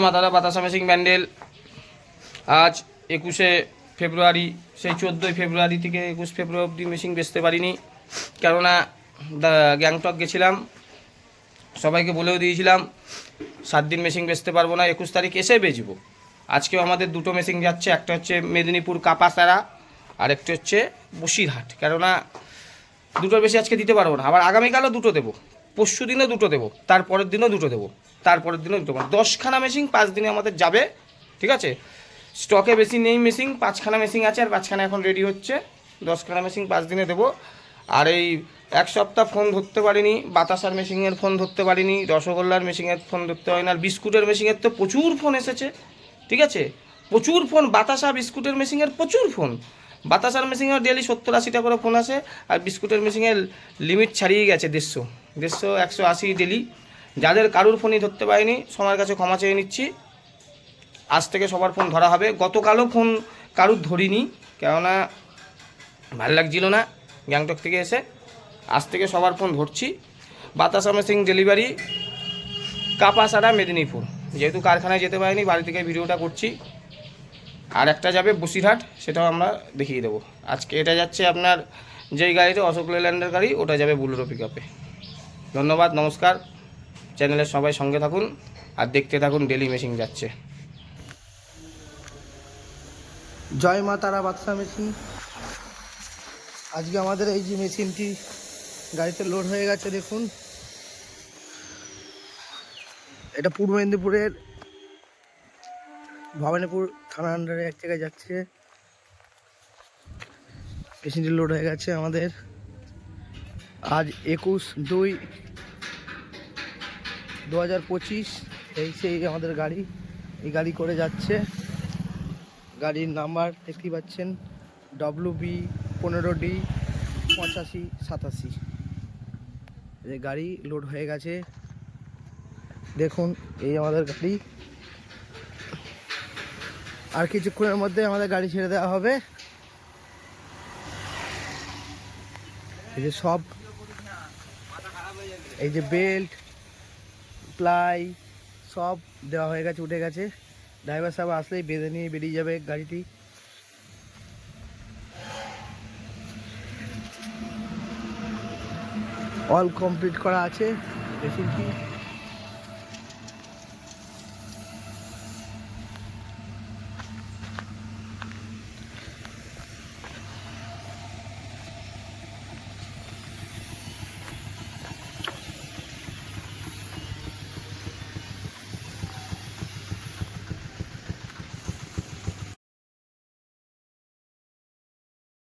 মাতারা বাতাসা মেশিন ব্যান্ডেল আজ 21শে ফেব্রুয়ারি, সেই 14ই ফেব্রুয়ারি থেকে 21 ফেব্রুয়ারি অবধি মেশিন বেচতে পারিনি, কেননা গ্যাংটক গেছিলাম। সবাইকে বলেও দিয়েছিলাম 7 দিন মেশিন বেচতে পারবো না, 21 তারিখ এসে বেচবো। আজকেও আমাদের দুটো মেশিন যাচ্ছে, একটা হচ্ছে মেদিনীপুর কাপাসারা আর একটা হচ্ছে বসিরহাট। কেননা দুটোর বেশি আজকে দিতে পারবো না, আবার আগামীকালও দুটো দেবো, পরশু দিনও দুটো দেবো, তারপরের দিনও দুটো দেবো, তারপরের দিনও দুটো, 10খানা মেশিন 5 দিনে আমাদের যাবে। ঠিক আছে, স্টকে বেশি নেই মেশিন, 5খানা মেশিন আছে আর 5খানা এখন রেডি হচ্ছে। 10খানা মেশিন 5 দিনে দেবো। আর এই এক সপ্তাহ ফোন ধরতে পারিনি, বাতাসার মেশিনের ফোন ধরতে পারিনি, রসগোল্লার মেশিনের ফোন ধরতে পারিনি, আর বিস্কুটের মেশিনের তো প্রচুর ফোন এসেছে। ঠিক আছে, প্রচুর ফোন, বাতাসা বিস্কুটের মেশিনের প্রচুর ফোন। বাতাসার মেশিনের ডেলি 70-80টা করে ফোন আসে, আর বিস্কুটের মেশিনের লিমিট ছাড়িয়ে গেছে 150-180 ডেলি। যাদের কারুর ফোনই ধরতে পারিনি সবার কাছে ক্ষমা চেয়ে নিচ্ছি, আজ থেকে সবার ফোন ধরা হবে। গতকালও ফোন কারুর ধরিনি, কেননা ভালো লাগছিল না গ্যাংটক থেকে এসে। আজ থেকে সবার ফোন ধরছি। বাতাসা মেশিন ডেলিভারি কাপাসারা মেদিনীপুর, যেহেতু কারখানায় যেতে পারিনি বাড়ি থেকে ভিডিওটা করছি। আর একটা যাবে বসিরহাট, সেটাও আমরা দেখিয়ে দেবো। আজকে এটা যাচ্ছে আপনার যেই গাড়িতে অশোক লেল্যান্ডের গাড়ি, ওটা যাবে বুলেরো পিকআপে। ধন্যবাদ, নমস্কার। চ্যানেলের সবাই সঙ্গে থাকুন আর দেখতে থাকুন ডেলি মেশিন যাচ্ছে। জয় মা তারা বাতাসা মেশিন। আজকে আমাদের এই যে মেশিনটি গাড়িতে লোড হয়ে গেছে, দেখুন এটা পূর্ব মেদিনীপুরের ভবানীপুর থানা আন্ডারে এক জায়গায় যাচ্ছে। মেশিনটি লোড হয়ে গেছে আমাদের আজ 21/2/2025। এই সেই আমাদের গাড়ি, এই গাড়ি করে যাচ্ছে। গাড়ির নাম্বার দেখতেই পাচ্ছেন WB15D8587। এই গাড়ি লোড হয়ে গেছে, দেখুন এই আমাদের গাড়ি। আর কিছুক্ষণের মধ্যে আমাদের গাড়ি ছেড়ে দেওয়া হবে। এই যে সব, এই যে বেল্ট প্লাই সব দেওয়া হয়ে গেছে, উঠে গেছে। ড্রাইভার সাহেব আসলেই বেঁধে নিয়ে বেরিয়ে যাবে গাড়িটি। অল কমপ্লিট করা আছে মেশিনটি।